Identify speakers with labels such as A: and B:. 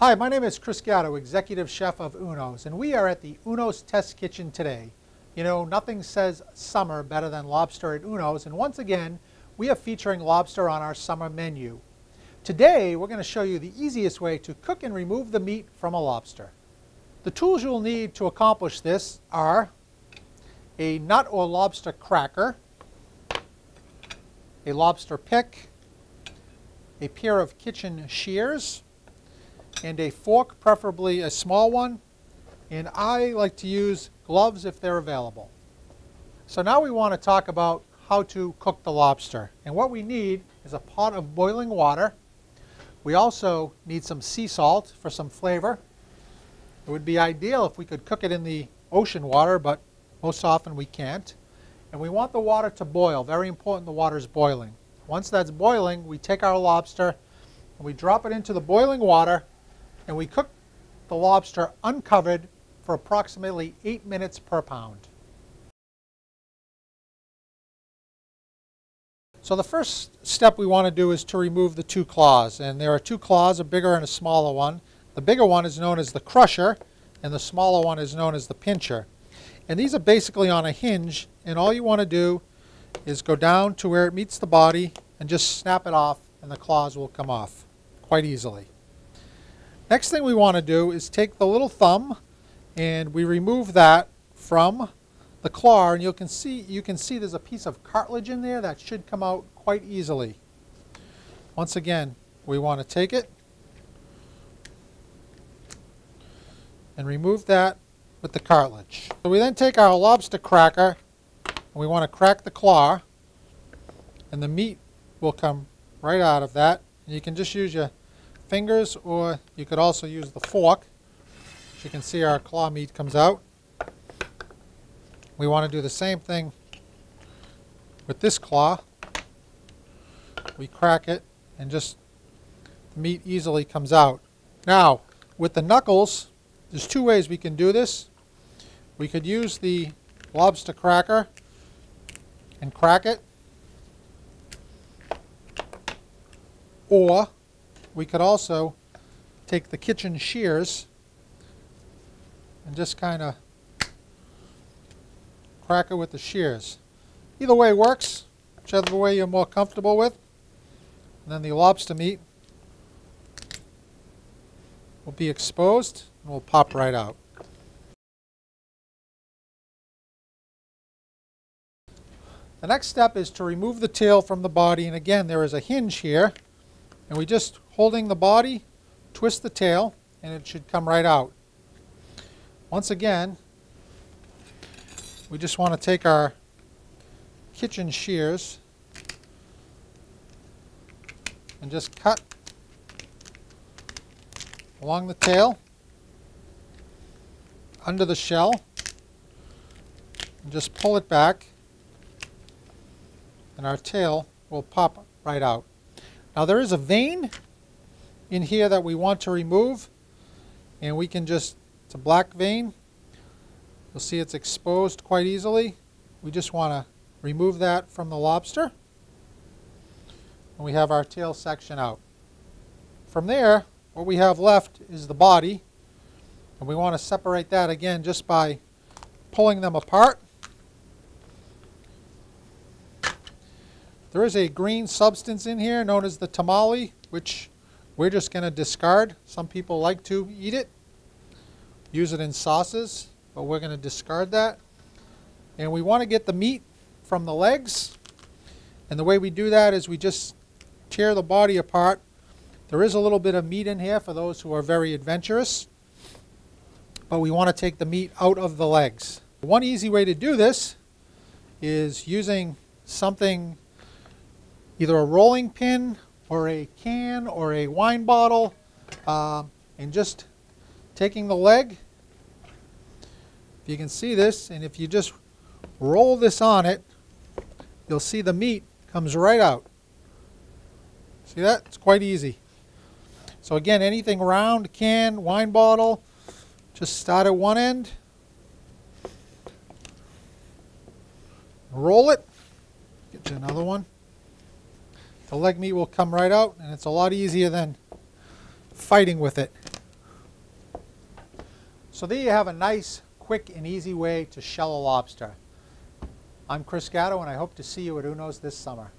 A: Hi, my name is Chris Gatto, Executive Chef of Uno's, and we are at the Uno's Test Kitchen today. You know, nothing says summer better than lobster at Uno's, and once again, we are featuring lobster on our summer menu. Today, we're going to show you the easiest way to cook and remove the meat from a lobster. The tools you'll need to accomplish this are a nut or lobster cracker, a lobster pick, a pair of kitchen shears, and a fork, preferably a small one, and I like to use gloves if they're available. So now we want to talk about how to cook the lobster, and what we need is a pot of boiling water. We also need some sea salt for some flavor. It would be ideal if we could cook it in the ocean water, but most often we can't. And we want the water to boil. Very important, the water is boiling. Once that's boiling, we take our lobster and we drop it into the boiling water, and we cook the lobster uncovered for approximately 8 minutes per pound. So the first step we want to do is to remove the two claws, and there are two claws, a bigger and a smaller one. The bigger one is known as the crusher, and the smaller one is known as the pincher. And these are basically on a hinge, and all you want to do is go down to where it meets the body and just snap it off, and the claws will come off quite easily. Next thing we want to do is take the little thumb and we remove that from the claw, and you can see there's a piece of cartilage in there that should come out quite easily. Once again, we want to take it and remove that with the cartilage. So we then take our lobster cracker and we want to crack the claw, and the meat will come right out of that. And you can just use your fingers, or you could also use the fork. As you can see, our claw meat comes out. We want to do the same thing with this claw. We crack it and just the meat easily comes out. Now, with the knuckles, there's two ways we can do this. We could use the lobster cracker and crack it, or we could also take the kitchen shears and just kind of crack it with the shears. Either way works, whichever way you're more comfortable with. And then the lobster meat will be exposed and will pop right out. The next step is to remove the tail from the body, and again there is a hinge here, and we just, holding the body, twist the tail, and it should come right out. Once again, we just want to take our kitchen shears and just cut along the tail, under the shell, and just pull it back, and our tail will pop right out. Now there is a vein in here that we want to remove, and we can just, it's a black vein. You'll see it's exposed quite easily. We just want to remove that from the lobster, and we have our tail section out. From there, what we have left is the body, and we want to separate that again just by pulling them apart. There is a green substance in here known as the tamale, which we're just going to discard. Some people like to eat it, use it in sauces, but we're going to discard that. And we want to get the meat from the legs, and the way we do that is we just tear the body apart. There is a little bit of meat in here for those who are very adventurous, but we want to take the meat out of the legs. One easy way to do this is using something, either a rolling pin or a can or a wine bottle, and just taking the leg. If you can see this, and if you just roll this on it, you'll see the meat comes right out. See that? It's quite easy. So again, anything round, can, wine bottle, just start at one end, roll it, get you another one. The leg meat will come right out, and it's a lot easier than fighting with it. So there you have a nice, quick, and easy way to shell a lobster. I'm Gatto, and I hope to see you at Uno's this summer.